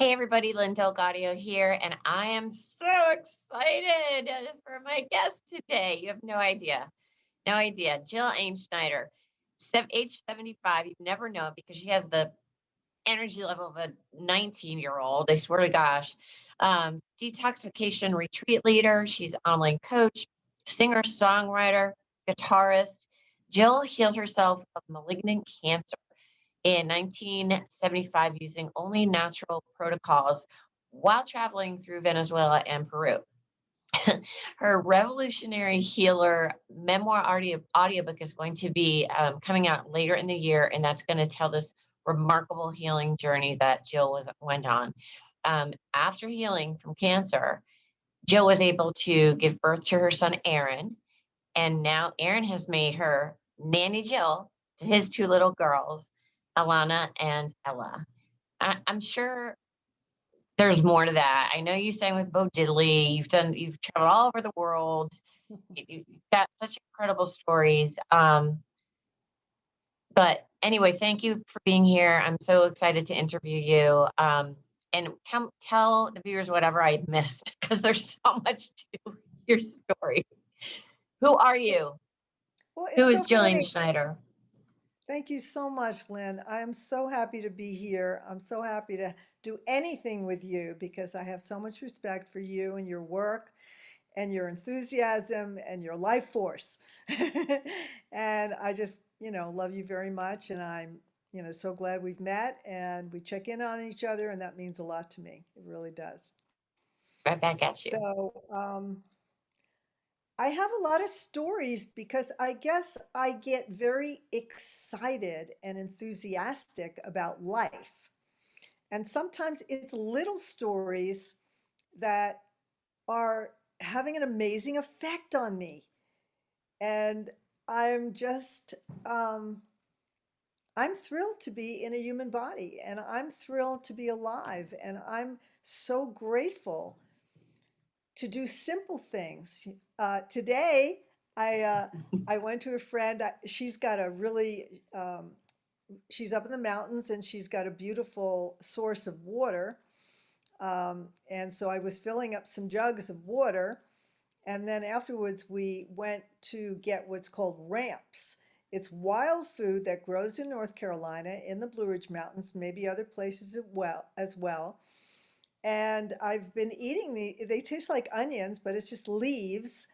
Hey everybody, Lynn Delgadio here, and I am so excited for my guest today. You have no idea. No idea. Jill Ayn Schneider, age 75. You never know because she has the energy level of a 19-year-old. I swear to gosh. Detoxification retreat leader. She's an online coach, singer, songwriter, guitarist. Jill healed herself of malignant cancer in 1975 using only natural protocols while traveling through Venezuela and Peru. Her revolutionary healer memoir audiobook is going to be coming out later in the year, and that's going to tell this remarkable healing journey that went on. After healing from cancer, Jill was able to give birth to her son Aaron, and now Aaron has made her Nanny Jill to his two little girls, Alana and Ella. I'm sure there's more to that. I know you sang with Bo Diddley. You've traveled all over the world. You've got such incredible stories. But anyway, thank you for being here. I'm so excited to interview you. And tell the viewers whatever I missed because there's so much to your story. Who are you? Well, Who it's is so Jillian funny. Schneider? Thank you so much, Lynn. I'm so happy to be here. I'm so happy to do anything with you because I have so much respect for you and your work and your enthusiasm and your life force. And I just, love you very much. And I'm, so glad we've met and we check in on each other. And that means a lot to me. It really does. Right back at you. So, I have a lot of stories because I guess I get very excited and enthusiastic about life. And sometimes it's little stories that are having an amazing effect on me. And I'm just, um, I'm thrilled to be in a human body and I'm thrilled to be alive. And I'm so grateful to do simple things. Today, I went to a friend. She's got a really she's up in the mountains and she's got a beautiful source of water. And so I was filling up some jugs of water, and then afterwards we went to get what's called ramps. It's wild food that grows in North Carolina in the Blue Ridge Mountains, maybe other places as well. And I've been eating they taste like onions, but it's just leaves.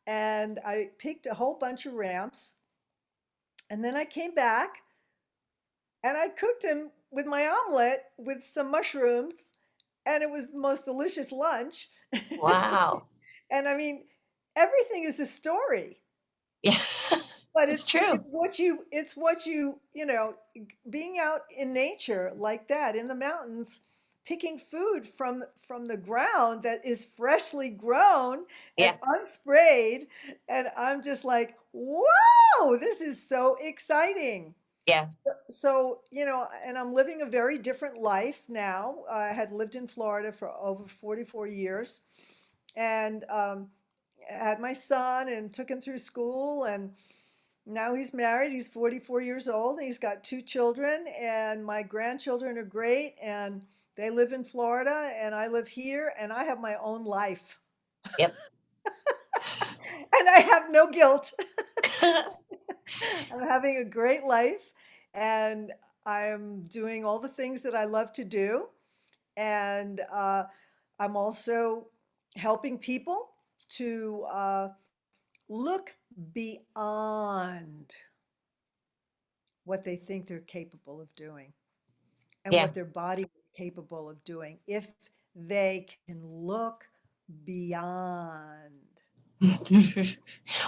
And I picked a whole bunch of ramps. And then I came back and I cooked them with my omelet with some mushrooms. And it was the most delicious lunch. Wow. And I mean, everything is a story. Yeah, But it's it's true. what you being out in nature like that in the mountains, picking food from the ground that is freshly grown and Yeah, unsprayed, and I'm just like, "Whoa, this is so exciting." yeah. So, and I'm living a very different life now. I had lived in Florida for over 44 years and had my son and took him through school, and now he's married. He's 44 years old. And he's got two children, and my grandchildren are great. And they live in Florida, and I live here, and I have my own life. Yep. And I have no guilt. I'm having a great life, and I'm doing all the things that I love to do. And I'm also helping people to look beyond what they think they're capable of doing and Yeah. what their body is capable of doing if they can look beyond.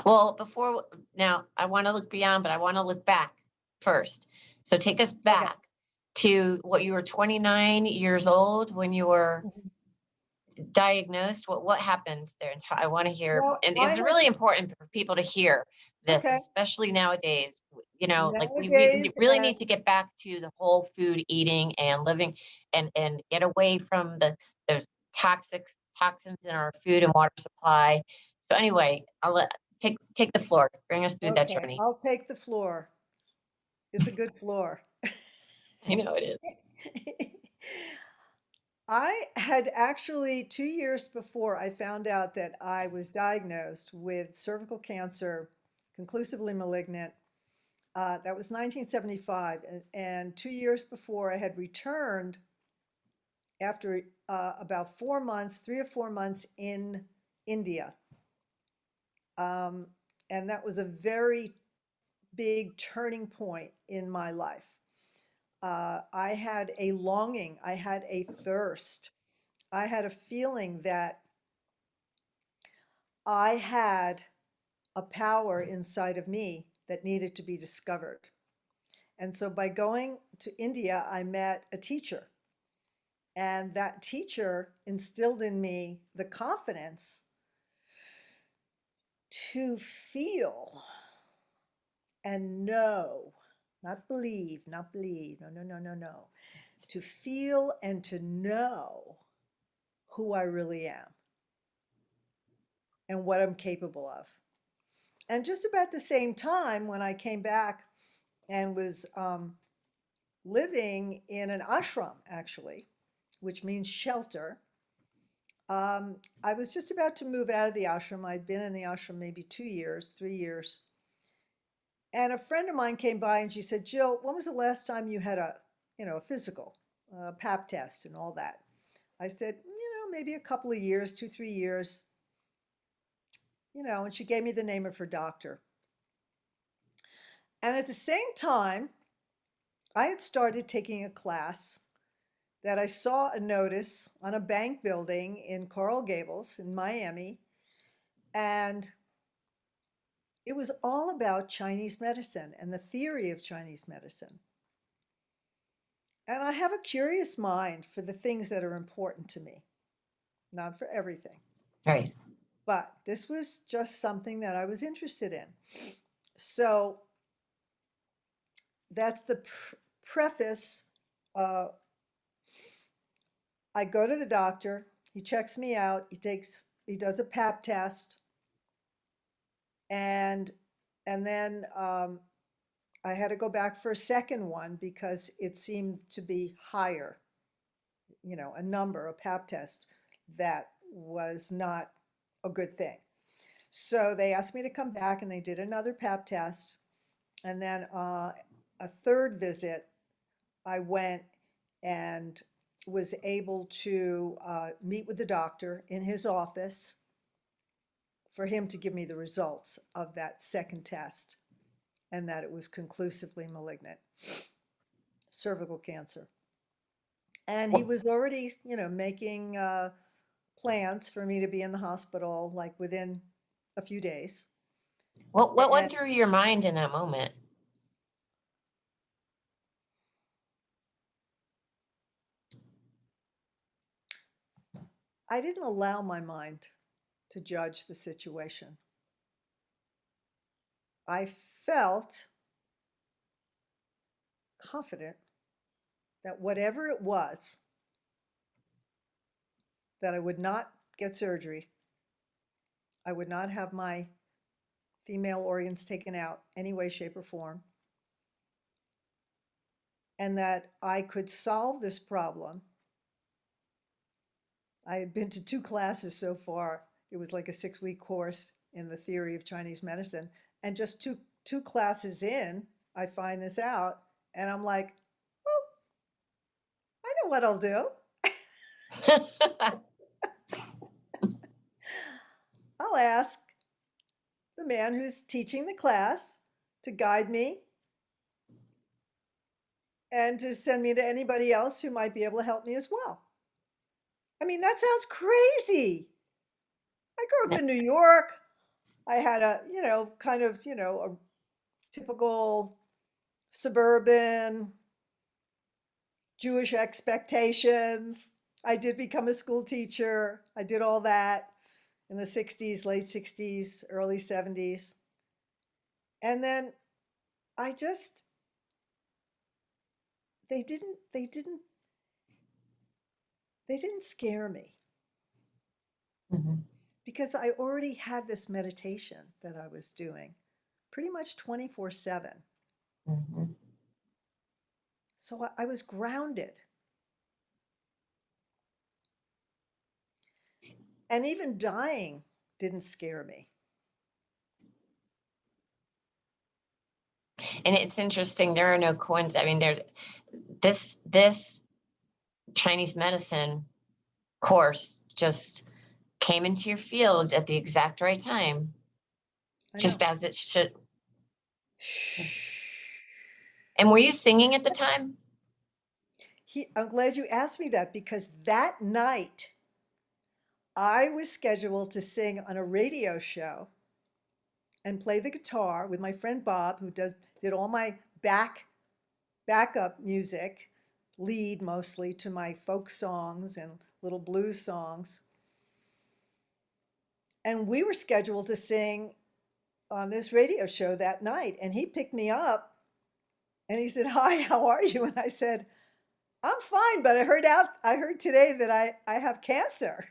Well, before now, I want to look beyond, but I want to look back first. So take us Okay. back to what you were 29 years old when you were Mhm. diagnosed. What happened there? And I want to hear, Well, and I it's had, really important for people to hear this, okay, especially nowadays. You know, like we nowadays, really and need to get back to the whole food eating and living, and get away from those toxic toxins in our food and water supply. So anyway, I'll take the floor. Bring us through that okay, journey. I'll take the floor. It's a good floor. I know it is. I had actually 2 years before I found out that I was diagnosed with cervical cancer, conclusively malignant. That was 1975. And 2 years before I had returned after about 4 months, 3 or 4 months in India. Um, and that was a very big turning point in my life. I had a longing, I had a thirst, I had a feeling that I had a power inside of me that needed to be discovered. And so by going to India, I met a teacher. And that teacher instilled in me the confidence to feel and know, not believe, not believe. No, no, no, no, no. To feel and to know who I really am and what I'm capable of. And just about the same time, when I came back and was living in an ashram, actually, which means shelter, I was just about to move out of the ashram. I'd been in the ashram maybe 2 years, 3 years. And a friend of mine came by and she said, Jill, when was the last time you had a physical, pap test and all that? I said, maybe a couple of years, 2, 3 years, and she gave me the name of her doctor. And at the same time, I had started taking a class that I saw a notice on a bank building in Coral Gables in Miami. And it was all about Chinese medicine and the theory of Chinese medicine. And I have a curious mind for the things that are important to me, not for everything. Right. But this was just something that I was interested in. So that's the preface. I go to the doctor, he checks me out, he does a pap test, and then I had to go back for a second one because it seemed to be higher, a number, a pap test that was not a good thing. So they asked me to come back and they did another pap test. And then a third visit, I went and was able to meet with the doctor in his office for him to give me the results of that second test and that it was conclusively malignant cervical cancer. And he What was already, making plans for me to be in the hospital like within a few days. what And went through your mind in that moment? I didn't allow my mind to judge the situation. I felt confident that whatever it was, that I would not get surgery, I would not have my female organs taken out any way, shape, or form, and that I could solve this problem. I had been to 2 classes so far. It was like a 6-week course in the theory of Chinese medicine. And just two classes in, I find this out, and I'm like, well, I know what I'll do. I'll ask the man who's teaching the class to guide me and to send me to anybody else who might be able to help me as well. I mean, that sounds crazy. I grew up in New York. I had a, kind of, a typical suburban Jewish expectations. I did become a school teacher. I did all that in the 60s, late 60s, early 70s. And then I just, they didn't, they didn't, they didn't scare me Mhm, because I already had this meditation that I was doing pretty much 24/7. mhm. So I was grounded. And even dying didn't scare me. And it's interesting. There are no coins. I mean, this Chinese medicine course just came into your field at the exact right time, I know. just as it should. And were you singing at the time? I'm glad you asked me that because that night I was scheduled to sing on a radio show and play the guitar with my friend Bob, who did all my backup music, lead mostly to my folk songs and little blues songs. And we were scheduled to sing on this radio show that night. And he picked me up and he said, "Hi, how are you?" And I said, "I'm fine, but I heard today that I have cancer."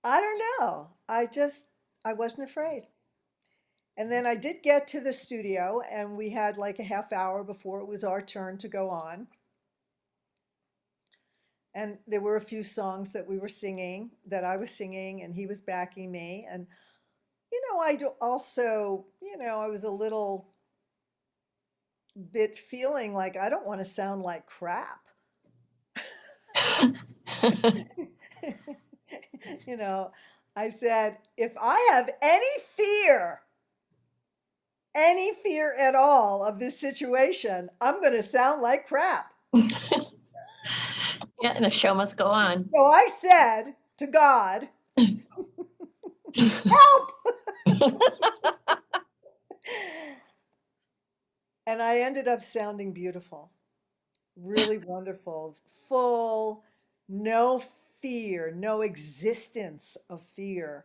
I don't know. I wasn't afraid. And then I did get to the studio and we had like a half hour before it was our turn to go on. And there were a few songs that we were singing, that I was singing and he was backing me. And, I do also, I was a little bit feeling like I don't want to sound like crap. you know, I said, if I have any fear at all of this situation, I'm going to sound like crap. Yeah, and the show must go on. So I said to God, help! And I ended up sounding beautiful, really wonderful, full, no fear, no existence of fear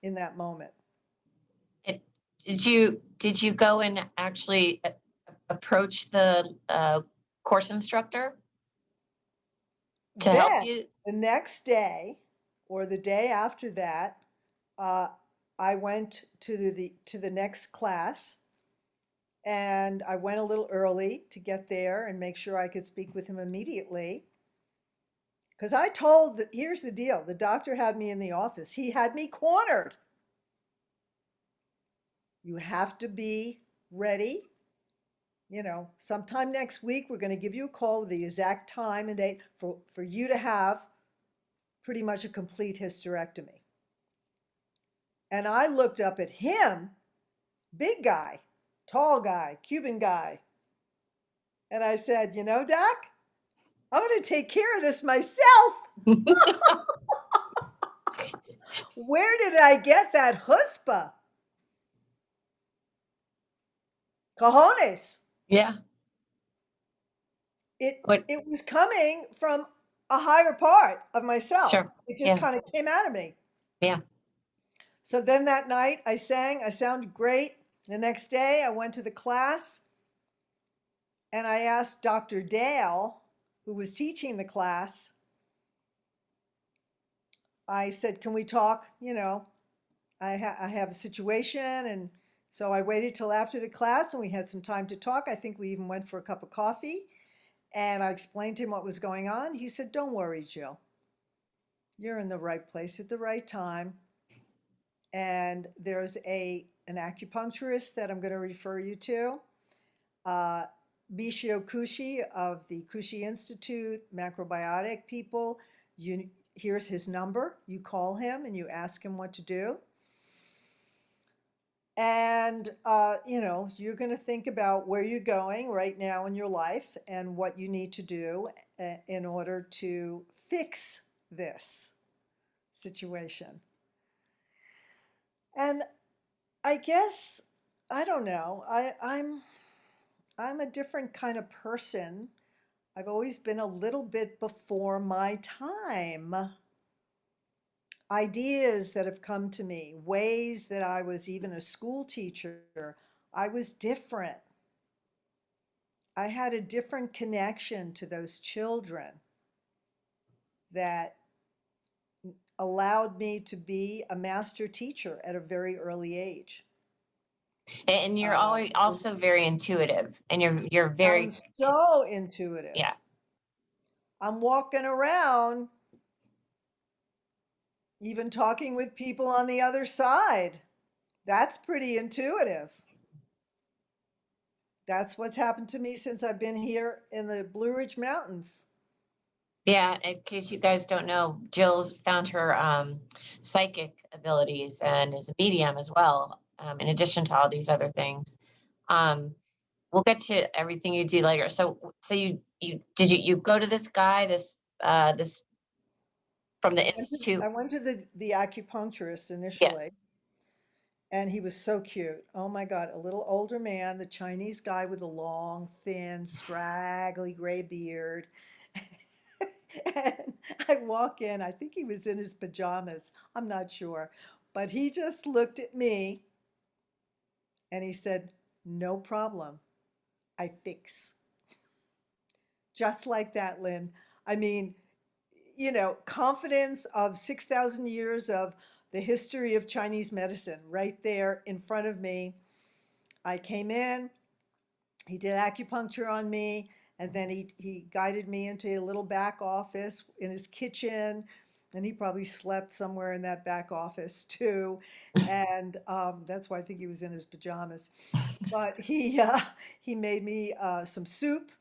in that moment. It, did you go and actually approach the course instructor to help Then you? the next day or the day after that, uh, I went to the next class and I went a little early to get there and make sure I could speak with him immediately. Because here's the deal, the doctor had me in the office. He had me cornered. You have to be ready. Sometime next week, we're going to give you a call with the exact time and date for you to have pretty much a complete hysterectomy. And I looked up at him, big guy, tall guy, Cuban guy. And I said, Doc, I'm going to take care of this myself. Where did I get that chutzpah? Cojones. Yeah. It What? it was coming from a higher part of myself. Sure. It just Yeah. kind of came out of me. Yeah. So then that night I sang, I sounded great. The next day I went to the class and I asked Dr. Dale, who was teaching the class, I said, "Can we talk? I have a situation." And so I waited till after the class and we had some time to talk. I think we even went for a cup of coffee. And I explained to him what was going on. He said, "Don't worry, Jill. You're in the right place at the right time. And there's an acupuncturist that I'm going to refer you to, Bishio Kushi of the Kushi Institute, macrobiotic people. Here's his number. You call him and you ask him what to do. And, you're going to think about where you're going right now in your life and what you need to do in order to fix this situation." And I guess, I don't know, I'm a different kind of person. I've always been a little bit before my time. Ideas that have come to me, ways that I was even a school teacher, I was different. I had a different connection to those children that allowed me to be a master teacher at a very early age. And you're always also very intuitive, and you're I'm very, so intuitive. yeah. I'm walking around, even talking with people on the other side. That's pretty intuitive. That's what's happened to me since I've been here in the Blue Ridge Mountains. Yeah, in case you guys don't know, Jill's found her psychic abilities and is a medium as well, in addition to all these other things. Um, we'll get to everything you do later. So you go to this guy, this from the institute? I went to the acupuncturist initially, Yes. and he was so cute. Oh my God, a little older man, the Chinese guy with a long, thin, straggly gray beard. And I walk in, I think he was in his pajamas, I'm not sure. But he just looked at me and he said, "No problem, I fix." Just like that, Lynn. I mean, confidence of 6,000 years of the history of Chinese medicine right there in front of me. I came in, he did acupuncture on me, and then he guided me into a little back office in his kitchen, and he probably slept somewhere in that back office too. And that's why I think he was in his pajamas. But he made me some soup,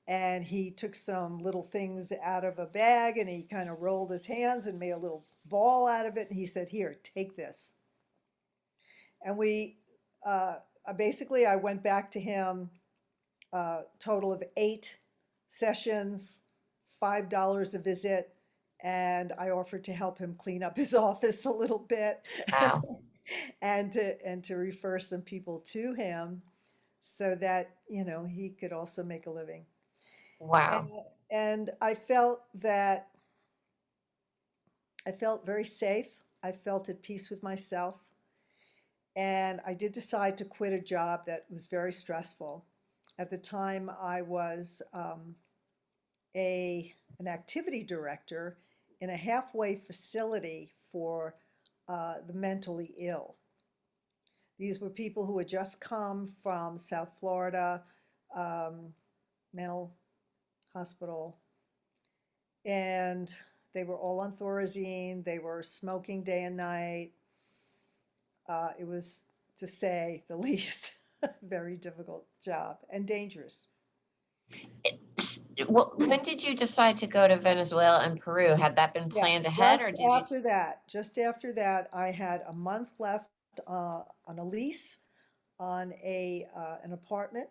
and he took some little things out of a bag, and he kind of rolled his hands and made a little ball out of it, and he said, "Here, take this." And we basically, I went back to him, total of 8 sessions, $5 a visit, and I offered to help him clean up his office a little bit, Wow. and to refer some people to him so that he could also make a living. And Wow. and I felt very safe. I felt at peace with myself. And I did decide to quit a job that was very stressful. At the time, I was an activity director in a halfway facility for the mentally ill. These were people who had just come from South Florida, um, mental hospital, and they were all on Thorazine. They were smoking day and night. It was, to say the least, a very difficult job and dangerous. When did you decide to go to Venezuela and Peru? Had that been Yeah, planned ahead, or did you? just after that, I had a month left on a lease on an apartment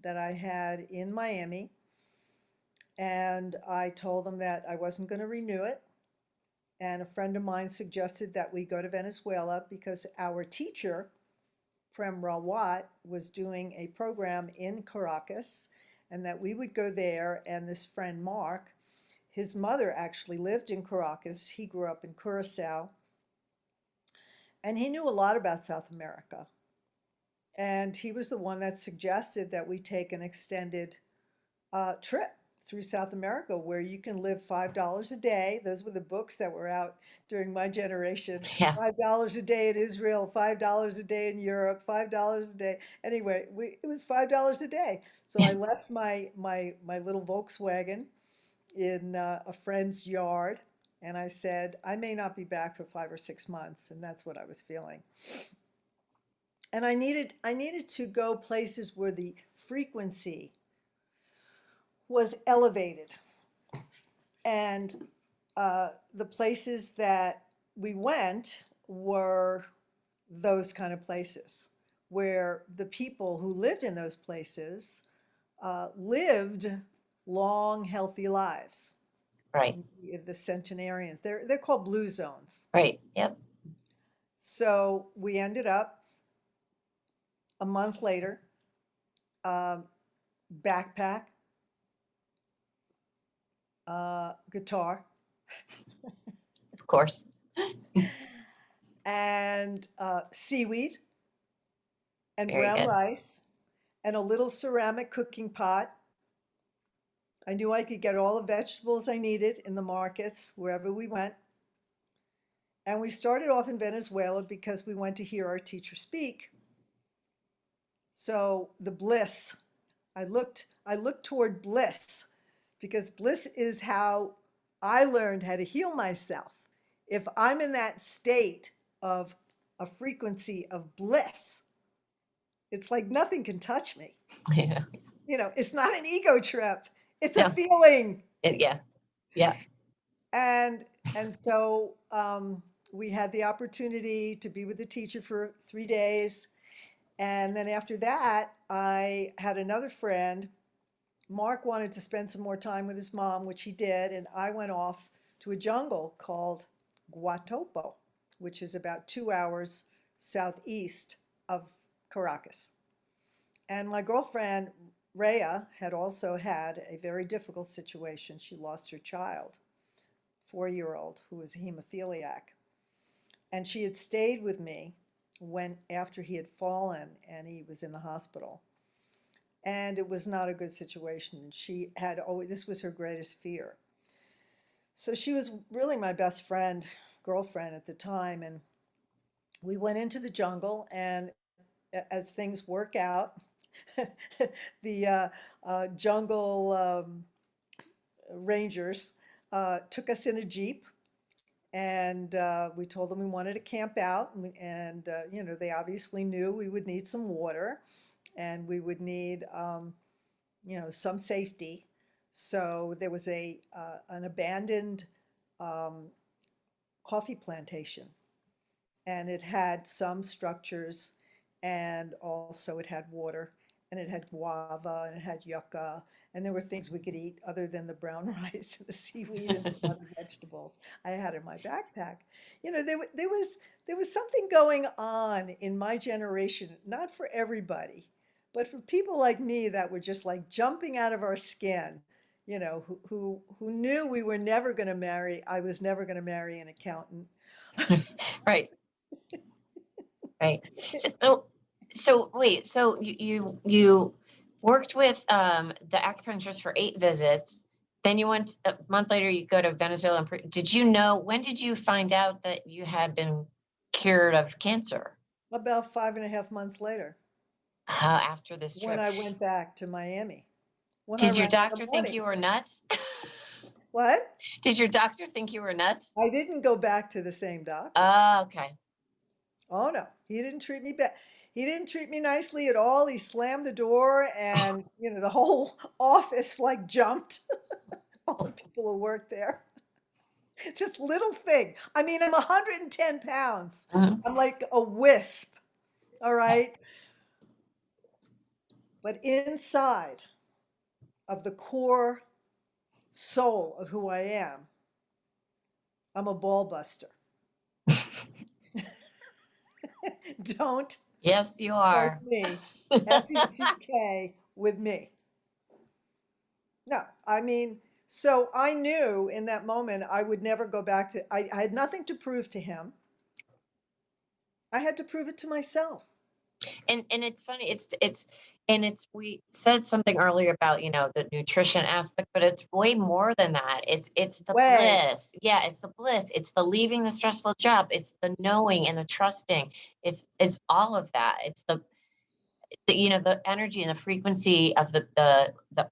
that I had in Miami, and I told them that I wasn't going to renew it. And a friend of mine suggested that we go to Venezuela because our teacher, Prem Rawat, was doing a program in Caracas, and that we would go there. And this friend, Mark, his mother actually lived in Caracas. He grew up in Curacao, and he knew a lot about South America. And he was the one that suggested that we take an extended trip through South America where you can live $5 a day. Those were the books that were out during my generation. Yeah. $5 a day in Israel, $5 a day in Europe, $5 a day. Anyway, it was $5 a day. So I left my little Volkswagen in a friend's yard, and I said, I may not be back for 5 or 6 months, and that's what I was feeling. And I needed to go places where the frequency was elevated. And the places that we went were those kind of places where the people who lived in those places lived long, healthy lives. Right. The centenarians, they're called blue zones. Right. Yep. So we ended up a month later, um, backpack, guitar, Of course. and seaweed and Very brown good. rice and a little ceramic cooking pot. I knew I could get all the vegetables I needed in the markets wherever we went. And we started off in Venezuela because we went to hear our teacher speak. So the bliss, I looked toward bliss because bliss is how I learned how to heal myself. If I'm in that state of a frequency of bliss, it's like nothing can touch me. Yeah. It's not an ego trip. It's a No. feeling. Yeah. Yeah. And and so we had the opportunity to be with the teacher for 3 days. And then after that, I had another friend. Mark wanted to spend some more time with his mom, which he did, and I went off to a jungle called Guatopo, which is about 2 hours southeast of Caracas. And my girlfriend, Rhea, had also had a very difficult situation. She lost her child, 4-year-old, who was a hemophiliac. And she had stayed with me when after he had fallen and he was in the hospital. And it was not a good situation. She had always, this was her greatest fear. So she was really my best friend, girlfriend at the time. And we went into the jungle, and as things work out, the jungle rangers took us in a jeep, and we told them we wanted to camp out, and they obviously knew we would need some water, and we would need some safety. So there was an abandoned um, coffee plantation, and it had some structures, and also it had water, and it had guava, and it had yucca, and there were things we could eat other than the brown rice and the seaweed and some other vegetables I had in my backpack. There was something going on in my generation, not for everybody, but for people like me that were just like jumping out of our skin. Who knew we were never going to marry. I was never going to marry an accountant. Right. Right. So wait, so you worked with the acupuncturist for 8 visits. Then you went a month later, you go to Venezuela and did you know, when did you find out that you had been cured of cancer? About 5.5 months later, After this when trip. I went back to Miami, when I Did your ran out of doctor think money. you were nuts? What? Did your doctor think you were nuts? I didn't go back to the same doctor. Oh, okay. Oh no, he didn't treat me bad. He didn't treat me nicely at all. He slammed the door, and the whole office like jumped. All the people who worked there. This little thing. I mean, I'm 110 pounds. Mhm. I'm like a wisp. All right. But inside of the core soul of who I am, I'm a ball buster. Don't Yes, you fuck are. me. FUCK with me. No, I mean, so I knew in that moment I would never go back to, I had nothing to prove to him. I had to prove it to myself. And it's funny, it's we said something earlier about, the nutrition aspect, but it's way more than that. It's the Way. bliss. Yeah, it's the bliss. It's the leaving the stressful job. It's the knowing and the trusting. It's all of that. It's the energy and the frequency of the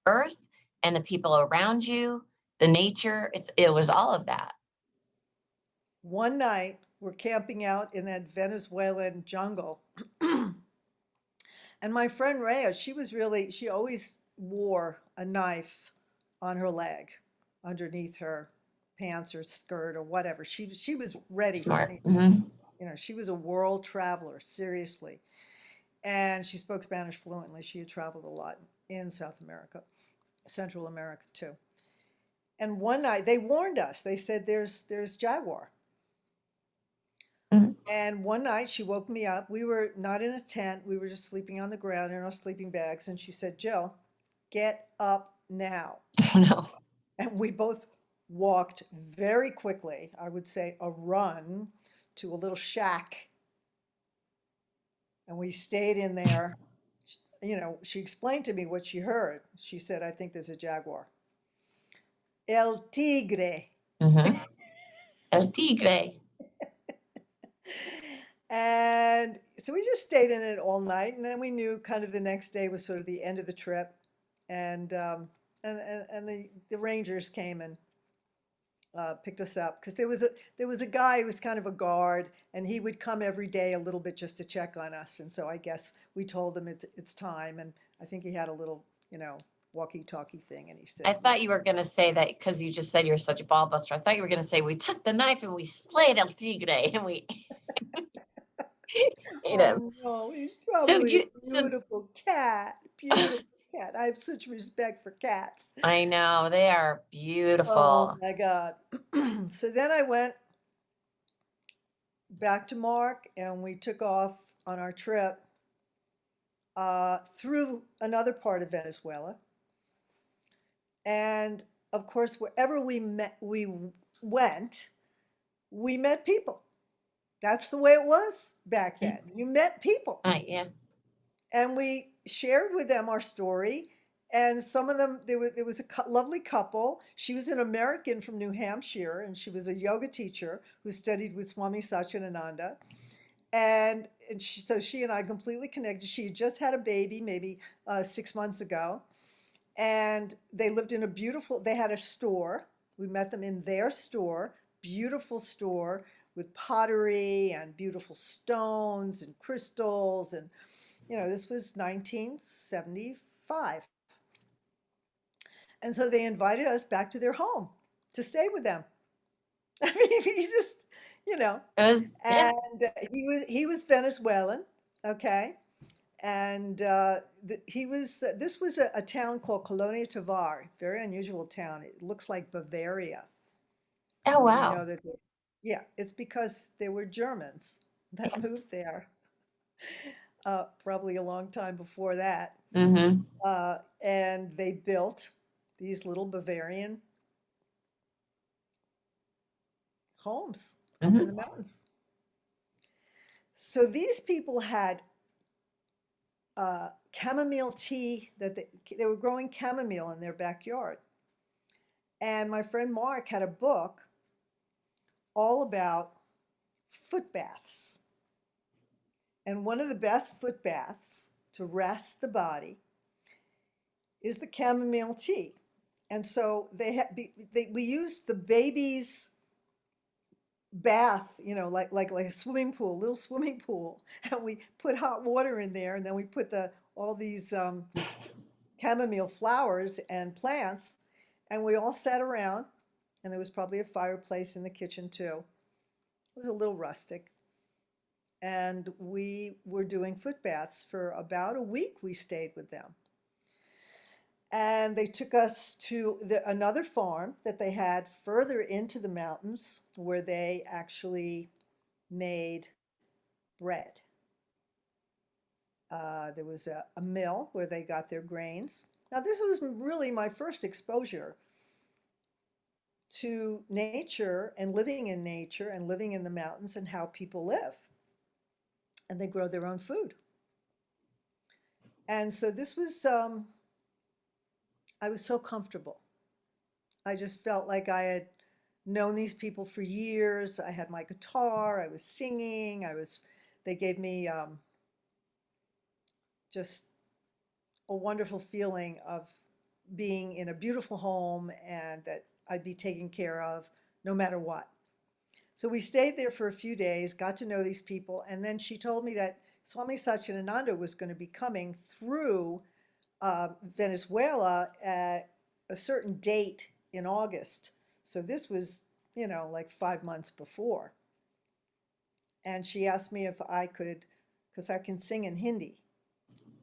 earth and the people around you, the nature. It was all of that. One night, we're camping out in that Venezuelan jungle. And my friend Rhea, she always wore a knife on her leg underneath her pants or skirt or whatever. She was ready for Smart. anything. Hmm. She was a world traveler, seriously. And she spoke Spanish fluently. She had traveled a lot in South America, Central America too. And one night they warned us. They said there's jaguar. Hmm. And one night she woke me up. We were not in a tent. We were just sleeping on the ground in our sleeping bags. And she said, "Jill, get up now." No. And we both walked very quickly, I would say a run, to a little shack. And we stayed in there. She explained to me what she heard. She said, "I think there's a jaguar." El tigre. Hmm. El tigre. And so we just stayed in it all night. And then we knew kind of the next day was sort of the end of the trip. And and the Rangers came and picked us up because there was a guy who was kind of a guard, and he would come every day a little bit just to check on us. And so I guess we told him it's time, and I think he had a little, walkie-talkie thing, and he I said, thought you were going to say that because you just said you're such a ball buster. I thought you were going to say we took the knife and we slayed El Tigre and we ate him. "Oh no, he's So probably a you, so beautiful cat, beautiful cat." I have such respect for cats. I know they are Oh beautiful. my God. So then I went back to Mark, and we took off on our trip through another part of Venezuela. And of course, wherever we went, we met people. That's the way it was back Yeah. then. You met people, Yeah. and we shared with them our story. And some of them, there was a lovely couple. She was an American from New Hampshire, and she was a yoga teacher who studied with Swami Satchidananda. So she and I completely connected. She had just had a baby, maybe 6 months ago, and they lived in they had a store. We met them in their store, beautiful store with pottery and beautiful stones and crystals. And, this was 1975. And so they invited us back to their home to stay with them. I mean, he just, you know, It was, yeah. and he was Venezuelan, okay, and this was a town called Colonia Tovar, very unusual town. It looks like Bavaria, Oh, so we wow. know that. Yeah, it's because they were Germans that Yeah. moved there, probably a long time before that, Mm-hmm. and they built these little Bavarian homes up in the Mm-hmm. mountains. So these people had chamomile tea that they were growing chamomile in their backyard. And my friend Mark had a book all about foot baths. And one of the best foot baths to rest the body is the chamomile tea. And so we used the baby's bath, like a swimming pool, little swimming pool, and we put hot water in there, and then we put all these chamomile flowers and plants, and we all sat around, and there was probably a fireplace in the kitchen too. It was a little rustic, and we were doing foot baths for about a week. We stayed with them, and they took us to another farm that they had further into the mountains where they actually made bread. There was a mill where they got their grains. Now, this was really my first exposure to nature and living in nature and living in the mountains and how people live. And they grow their own food. And so I was so comfortable. I just felt like I had known these people for years. I had my guitar, I was singing, they gave me just a wonderful feeling of being in a beautiful home and that I'd be taken care of no matter what. So we stayed there for a few days, got to know these people, and then she told me that Swami Satchidananda was going to be coming through Venezuela at a certain date in August. So this was, like 5 months before. And she asked me if I could, because I can sing in Hindi.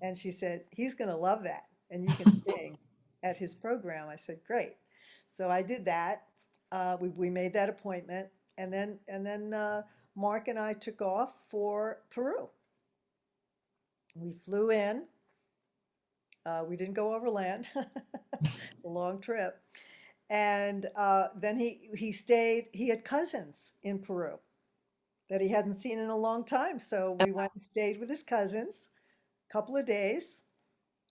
And she said, he's going to love that. And you can sing at his program. I said, great. So I did that. We made that appointment. And then Mark and I took off for Peru. We flew in. We didn't go overland. It's a long trip. And then he stayed. He had cousins in Peru that he hadn't seen in a long time. So we went and stayed with his cousins a couple of days,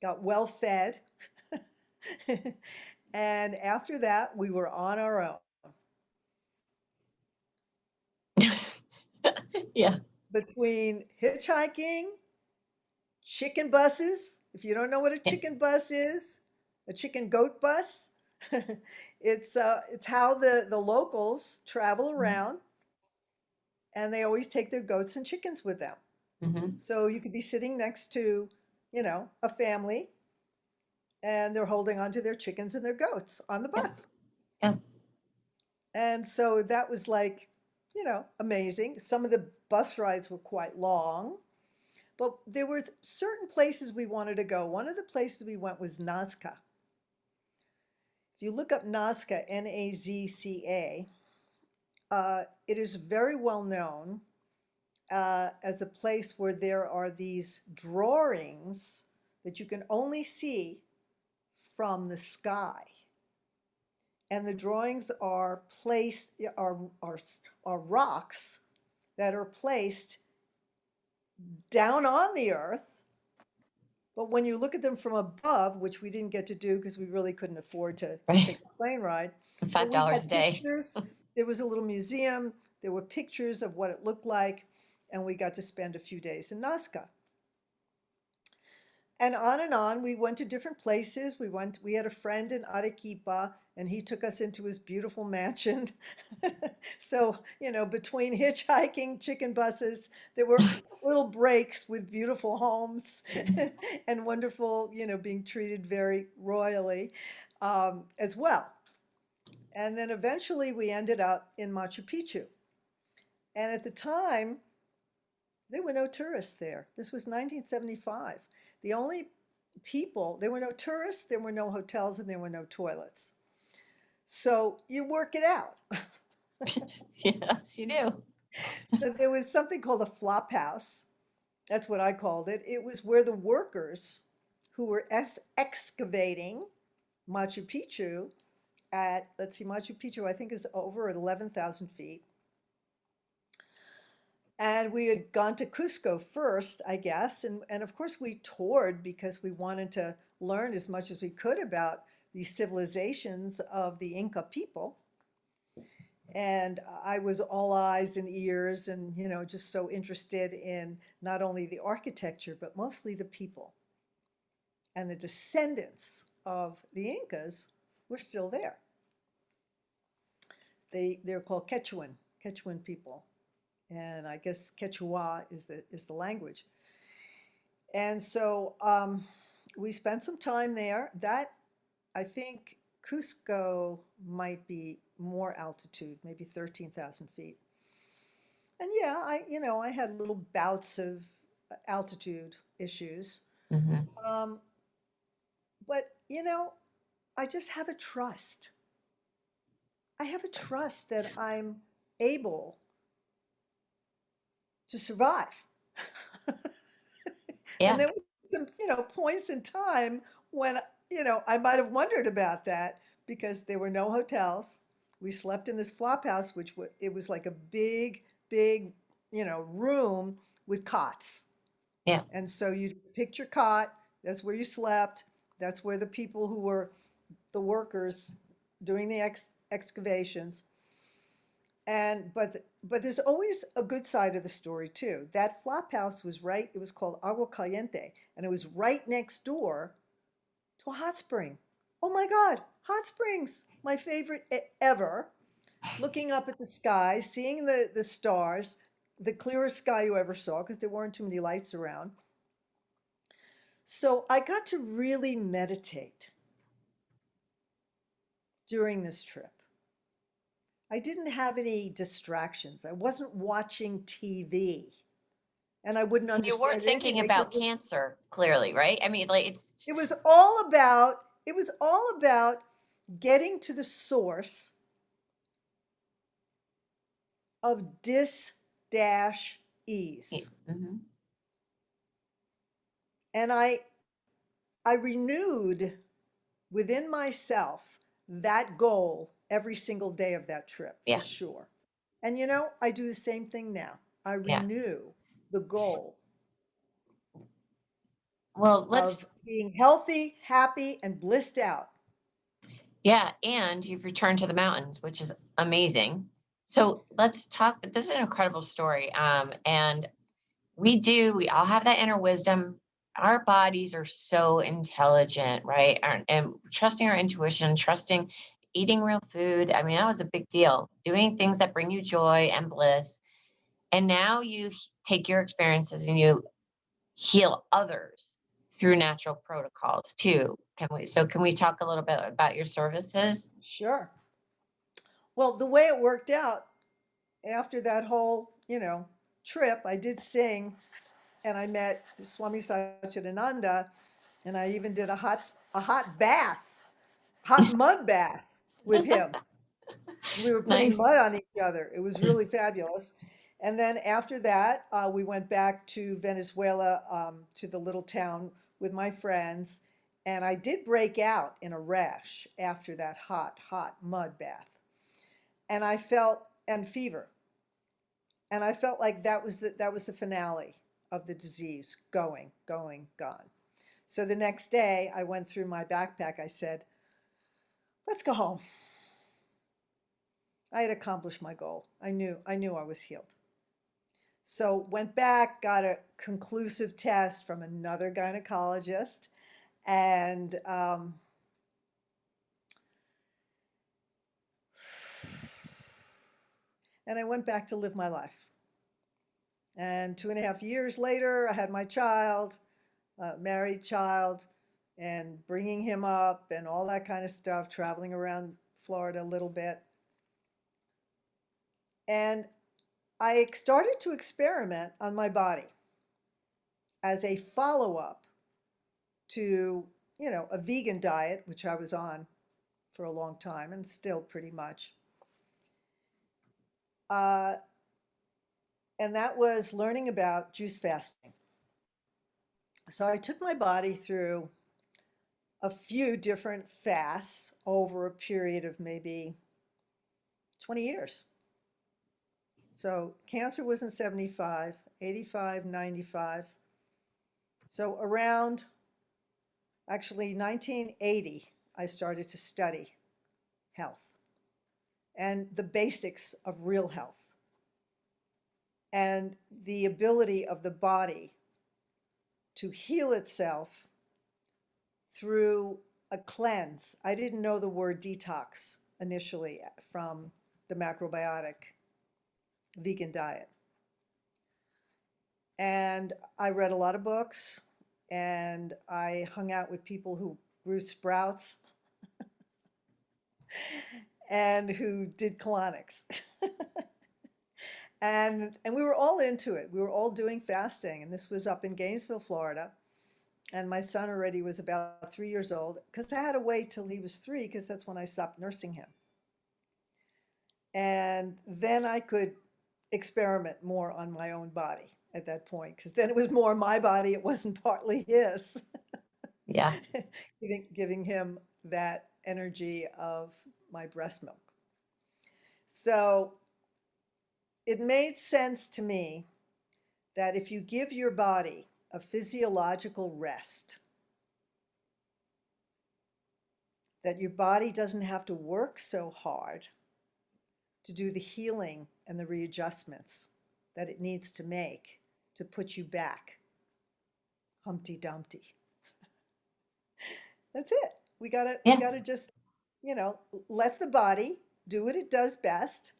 got well fed. And after that, we were on our own Yeah. between hitchhiking, chicken buses. If you don't know what a Yeah. chicken bus is, a chicken goat bus. It's how the locals travel around, and they always take their goats and chickens with them. Mm-hmm. So you could be sitting next to, a family, and they're holding on to their chickens and their goats on the Yeah. bus. Yeah. And so that was like, amazing. Some of the bus rides were quite long, but there were certain places we wanted to go. One of the places we went was Nazca. If you look up Nazca, Nazca, it is very well known as a place where there are these drawings that you can only see from the sky. And the drawings are placed, are rocks that are placed down on the earth. But when you look at them from above, which we didn't get to do because we really couldn't afford to Right. take a plane ride, but Five we dollars a had day. pictures. There was a little museum. There were pictures of what it looked like, and we got to spend a few days in Nazca. And on, we went to different places. We had a friend in Arequipa, and he took us into his beautiful mansion. So, between hitchhiking, chicken buses, there were little breaks with beautiful homes and wonderful, being treated very royally, as well. And then eventually we ended up in Machu Picchu. And at the time, there were no tourists there. This was 1975. The only people, there were no tourists, there were no hotels, and there were no toilets. So you work it out. Yes, you do. So there was something called a flop house. That's what I called it. It was where the workers who were excavating Machu Picchu at, let's see, Machu Picchu, I think is over at 11,000 feet. And we had gone to Cusco first, I guess. And of course, we toured because we wanted to learn as much as we could about these civilizations of the Inca people. And I was all eyes and ears and, just so interested in not only the architecture, but mostly the people. And the descendants of the Incas were still there. They're called Quechuan people. And I guess Quechua is the language. And so we spent some time there. That, I think Cusco might be more altitude, maybe 13,000 feet. And yeah, I had little bouts of altitude issues. Mm-hmm. Um, but, I just have a trust. I have a trust that I'm able to survive. And Yeah. there were some, points in time when, I might have wondered about that because there were no hotels. We slept in this flop house, which it was like a big, big, room with cots. Yeah. And so you picked your cot, that's where you slept, that's where the people who were the workers doing the excavations. And but there's always a good side of the story too. That flop house was right, it was called Agua Caliente, and it was right next door to a hot spring. Oh my God, hot springs, my favorite ever. Looking up at the sky, seeing the stars, the clearest sky you ever saw because there weren't too many lights around. So I got to really meditate during this trip. I didn't have any distractions. I wasn't watching TV, and I wouldn't And you weren't understand it thinking anyway because about cancer, clearly, right? I mean, like it's it was all about getting to the source of dis dash ease. mm-hmm. And I renewed within myself that goal every single day of that trip for Yeah. sure. And I do the same thing now. I Yeah. renew the goal Well, of being healthy, happy, and blissed out. yeah. And you've returned to the mountains, which is amazing. So let's talk. This is an incredible story. And we all have that inner wisdom. our bodies are so intelligent, right? And trusting our intuition, trusting eating real food. I mean, that was a big deal. Doing things that bring you joy and bliss. And now you take your experiences and you heal others through natural protocols too. Can we talk a little bit about your services? Sure. Well, the way it worked out after that whole, trip, I did sing and I met Swami Satchidananda, and I even did hot mud bath with him. We were putting Nice. mud on each other. It was really fabulous. And then after that, we went back to Venezuela, to the little town with my friends. And I did break out in a rash after that hot mud bath. And I felt, and fever. And I felt like that was the finale of the disease, gone. So the next day, I went through my backpack. I said, let's go home. I had accomplished my goal. I knew I was healed. So went back, got a conclusive test from another gynecologist, and and I went back to live my life. And 2.5 years later, I had my child, married child, and bringing him up and all that kind of stuff, traveling around Florida a little bit. And I started to experiment on my body as a follow-up to, a vegan diet, which I was on for a long time and still pretty much. Uh, and that was learning about juice fasting. So I took my body through a few different fasts over a period of maybe 20 years. So cancer was in 75, 85, 95. So around actually 1980, I started to study health and the basics of real health and the ability of the body to heal itself through a cleanse. I didn't know the word detox initially from the macrobiotic vegan diet. And I read a lot of books and I hung out with people who grew sprouts and who did colonics. And we were all into it. We were all doing fasting, and this was up in Gainesville, Florida. And my son already was about 3 years old because I had to wait till he was 3 because that's when I stopped nursing him. And then I could experiment more on my own body at that point because then it was more my body. It wasn't partly his. Yeah. Giving him that energy of my breast milk. So it made sense to me that if you give your body a physiological rest, that your body doesn't have to work so hard to do the healing and the readjustments that it needs to make to put you back Humpty Dumpty. That's it. We Yeah. gotta just, let the body do what it does best.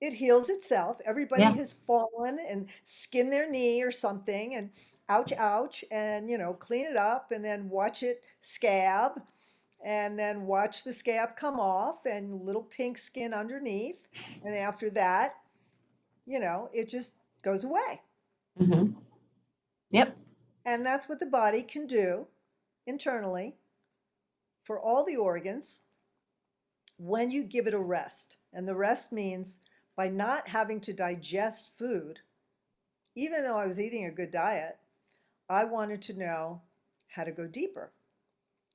It heals itself. Everybody Yeah. has fallen and skinned their knee or something and ouch, ouch, and clean it up and then watch it scab and then watch the scab come off and little pink skin underneath. And after that, it just goes away. Hmm. Yep. And that's what the body can do internally for all the organs when you give it a rest. And the rest means by not having to digest food, even though I was eating a good diet, I wanted to know how to go deeper.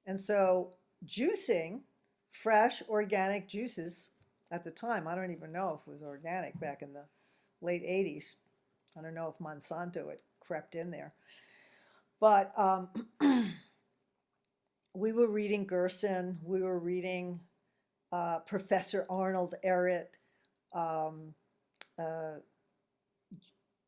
And so juicing fresh organic juices at the time, I don't even know if it was organic back in the late 80s. I don't know if Monsanto had crept in there. But we were reading Gerson, we were reading Professor Arnold Ehret, um, uh,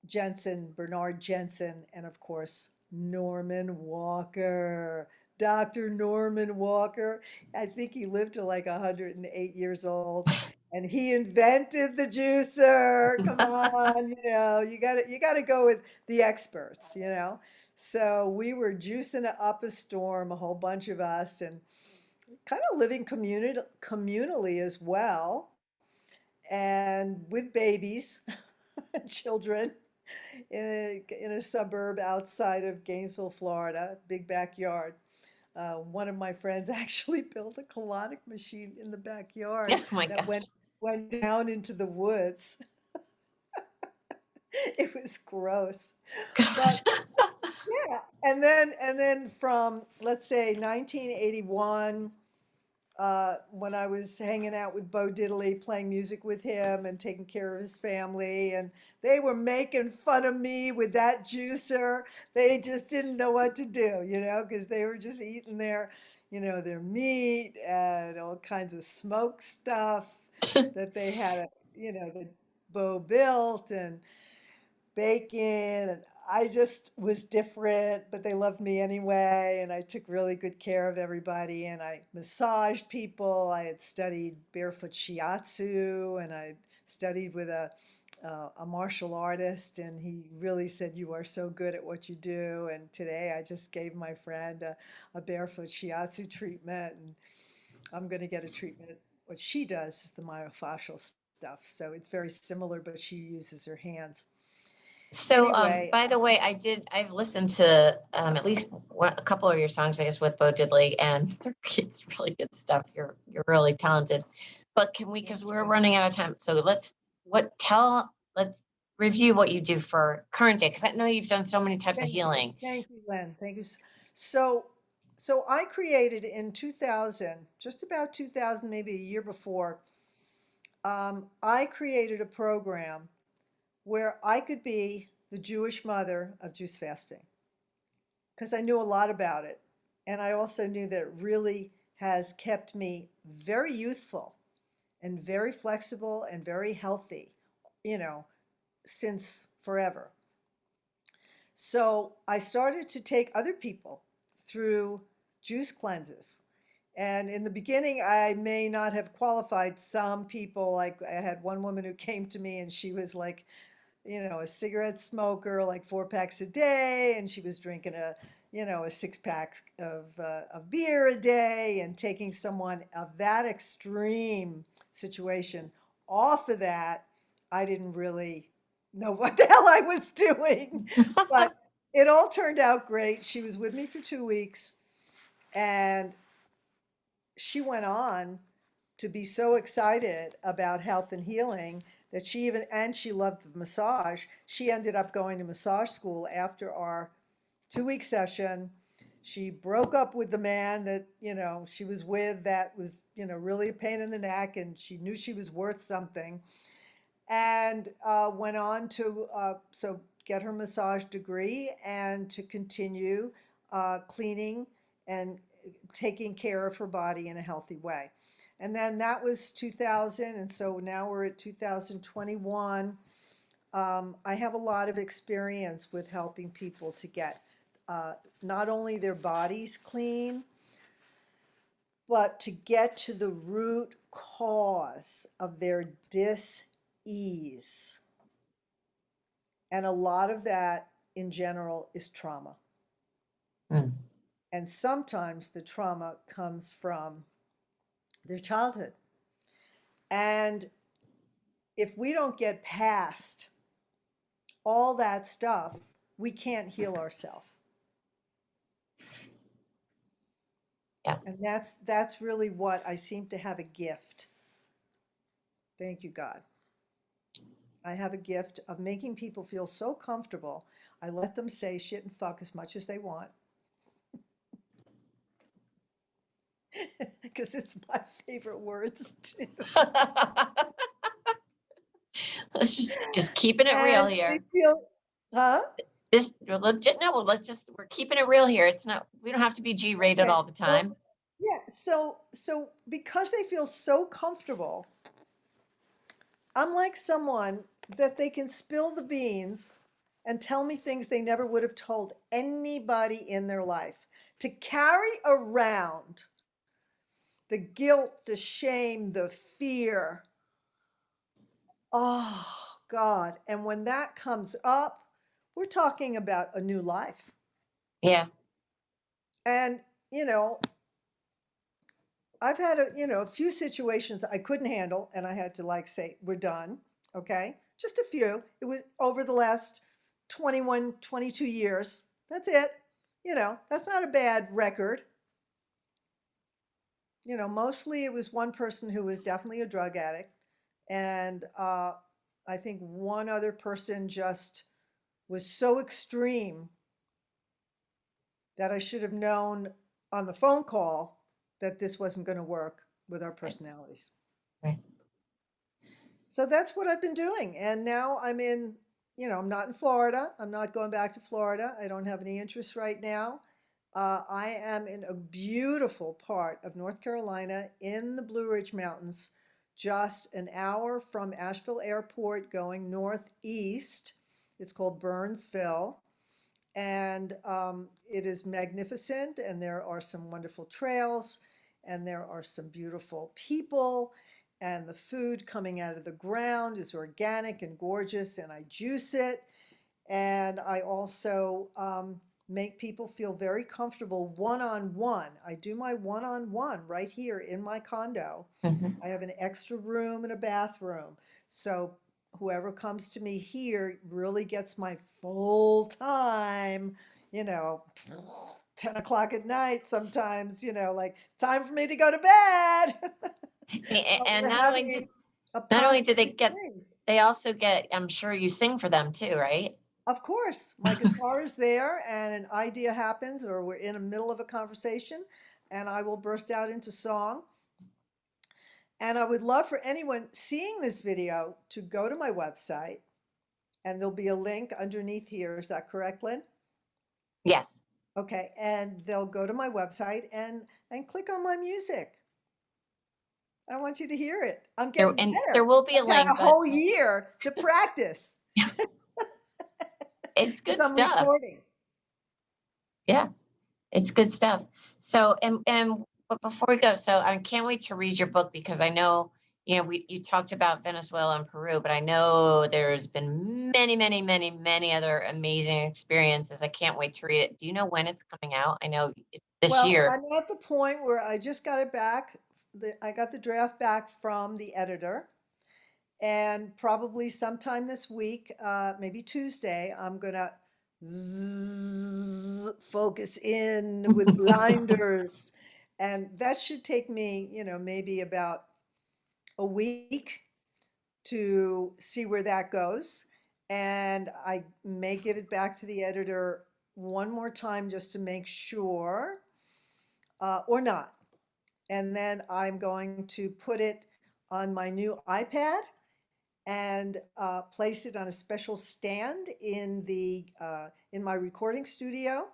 Jensen, Bernard Jensen, and of course Norman Walker. Dr. Norman Walker. I think he lived to like 108 years old. And he invented the juicer. Come on, you gotta go with the experts, you know. So we were juicing up a storm, a whole bunch of us, and kind of living communally as well, and with babies, children, in a suburb outside of Gainesville, Florida, big backyard. One of my friends actually built a colonic machine in the backyard Oh my that gosh. went down into the woods. It was gross, but yeah. And then from, let's say, 1981, when I was hanging out with Bo Diddley, playing music with him and taking care of his family. And they were making fun of me with that juicer. They just didn't know what to do, because they were just eating their meat and all kinds of smoked stuff that they had, that Bo built, and bacon, and I just was different, but they loved me anyway, and I took really good care of everybody, and I massaged people. I had studied barefoot shiatsu, and I studied with a martial artist, and he really said, "You are so good at what you do." And today I just gave my friend a barefoot shiatsu treatment, and I'm going to get a treatment. What she does is the myofascial stuff, so it's very similar, but she uses her hands. So, Anyway, by the way, I've listened to at least a couple of your songs, I guess, with Bo Diddley, and it's really good stuff. You're really talented. But can we, because thank we're you. running out of time, so let's review what you do for current day, because I know you've done so many types of Thank you. healing. Thank you, Len. Thank you. So, so I created in 2000, just about 2000, maybe a year before, I created a program where I could be the Jewish mother of juice fasting because I knew a lot about it. And I also knew that it really has kept me very youthful and very flexible and very healthy, you know, since forever. So I started to take other people through juice cleanses. And in the beginning, I may not have qualified some people. Like I had one woman who came to me and she was like, a cigarette smoker, like 4 packs a day, and she was drinking a 6 pack of beer a day, and taking someone of that extreme situation off of that, I didn't really know what the hell I was doing, but it all turned out great. She was with me for 2 weeks, and she went on to be so excited about health and healing that she loved the massage. She ended up going to massage school after our 2 week session. She broke up with the man that, she was with, that was, really a pain in the neck, and she knew she was worth something, and went on to get her massage degree and to continue cleaning and taking care of her body in a healthy way. And then that was 2000, and so now we're at 2021. I have a lot of experience with helping people to get not only their bodies clean, but to get to the root cause of their dis-ease. And a lot of that in general is trauma. Mm. And sometimes the trauma comes from their childhood. And if we don't get past all that stuff, we can't heal ourselves. Yeah. And that's really what I seem to have a gift. Thank you, God. I have a gift of making people feel so comfortable. I let them say shit and fuck as much as they want because it's my favorite words too. Let's just keeping it real And they here. feel, huh? This we're legit. No, well, we're keeping it real here. It's not. We don't have to be G-rated Okay. all the Well, time. yeah. So because they feel so comfortable, I'm like someone that they can spill the beans and tell me things they never would have told anybody in their life. To carry around the guilt, the shame, the fear. Oh, God. And when that comes up, we're talking about a new life. Yeah. And, you know, I've had a few situations I couldn't handle and I had to like say, we're done. Okay. Just a few. It was over the last 21, 22 years. That's it. That's not a bad record. Mostly it was one person who was definitely a drug addict. And I think one other person just was so extreme that I should have known on the phone call that this wasn't going to work with our Right. personalities. Right. So that's what I've been doing. And now I'm not in Florida. I'm not going back to Florida. I don't have any interest right now. I am in a beautiful part of North Carolina in the Blue Ridge Mountains, just an hour from Asheville Airport going northeast. It's called Burnsville. And it is magnificent, and there are some wonderful trails, and there are some beautiful people, and the food coming out of the ground is organic and gorgeous, and I juice it. And I also make people feel very comfortable one-on-one. I do my one-on-one right here in my condo. Hmm. I have an extra room and a bathroom. So whoever comes to me here really gets my full time, you know, 10 o'clock at night sometimes, like time for me to go to bed. But And we're not only having a not only do positive they get, experience. they also get, I'm sure you sing for them too, right? Of course, my guitar is there and an idea happens, or we're in the middle of a conversation, and I will burst out into song. And I would love for anyone seeing this video to go to my website, and there'll be a link underneath here. Is that correct, Lynn? Yes. Okay, and they'll go to my website and click on my music. I want you to hear it. I'm There, getting and there better. will be a I've got a link, but whole year to practice it's because good I'm stuff. recording. Yeah, it's good stuff. So, but before we go, so I can't wait to read your book because I know, you talked about Venezuela and Peru, but I know there's been many, many, many, many other amazing experiences. I can't wait to read it. Do you know when it's coming out? I know it's this Well, year. I'm at the point where I just got it back. I got the draft back from the editor, and probably sometime this week, maybe Tuesday, I'm gonna focus in with blinders, and that should take me, maybe about a week to see where that goes. And I may give it back to the editor one more time just to make sure, or not. And then I'm going to put it on my new iPad and place it on a special stand in my recording studio,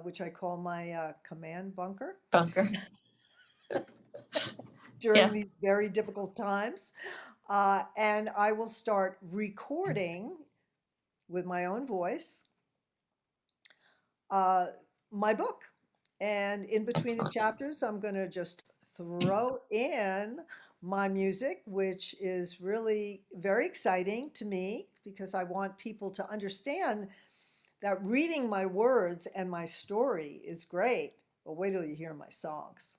which I call my command bunker Bunker. during Yeah. these very difficult times. And I will start recording with my own voice uh, my book. And in between the Excellent. chapters, I'm going to just throw in my music, which is really very exciting to me because I want people to understand that reading my words and my story is great. But wait till you hear my songs.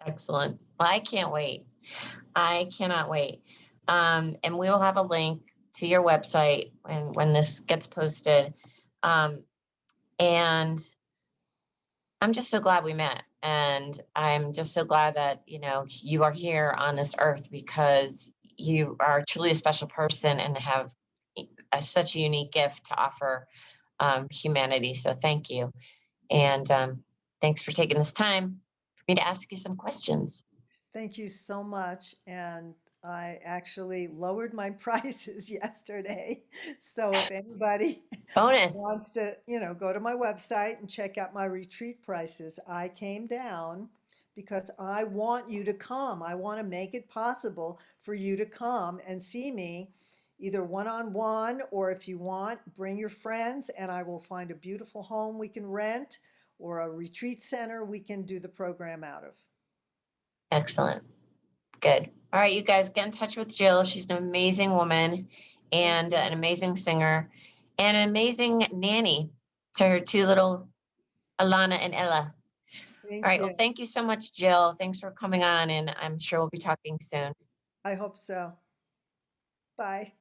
Excellent. Well, I can't wait. I cannot wait. And we will have a link to your website when this gets posted. Um, and I'm just so glad we met. And I'm just so glad that, you are here on this earth because you are truly a special person and have such a unique gift to offer humanity. So thank you. And thanks for taking this time for me to ask you some questions. Thank you so much. And I actually lowered my prices yesterday. So if anybody Bonus. wants to, go to my website and check out my retreat prices, I came down because I want you to come. I want to make it possible for you to come and see me either one-on-one, or if you want, bring your friends and I will find a beautiful home we can rent or a retreat center we can do the program out of. Excellent. Good. All right, you guys get in touch with Jill. She's an amazing woman Thank and you. an amazing singer and an amazing nanny to her two little Alana and Ella. All Thank right. Well, you. thank you so much, Jill. Thanks for coming on, and I'm sure we'll be talking soon. I hope so. Bye.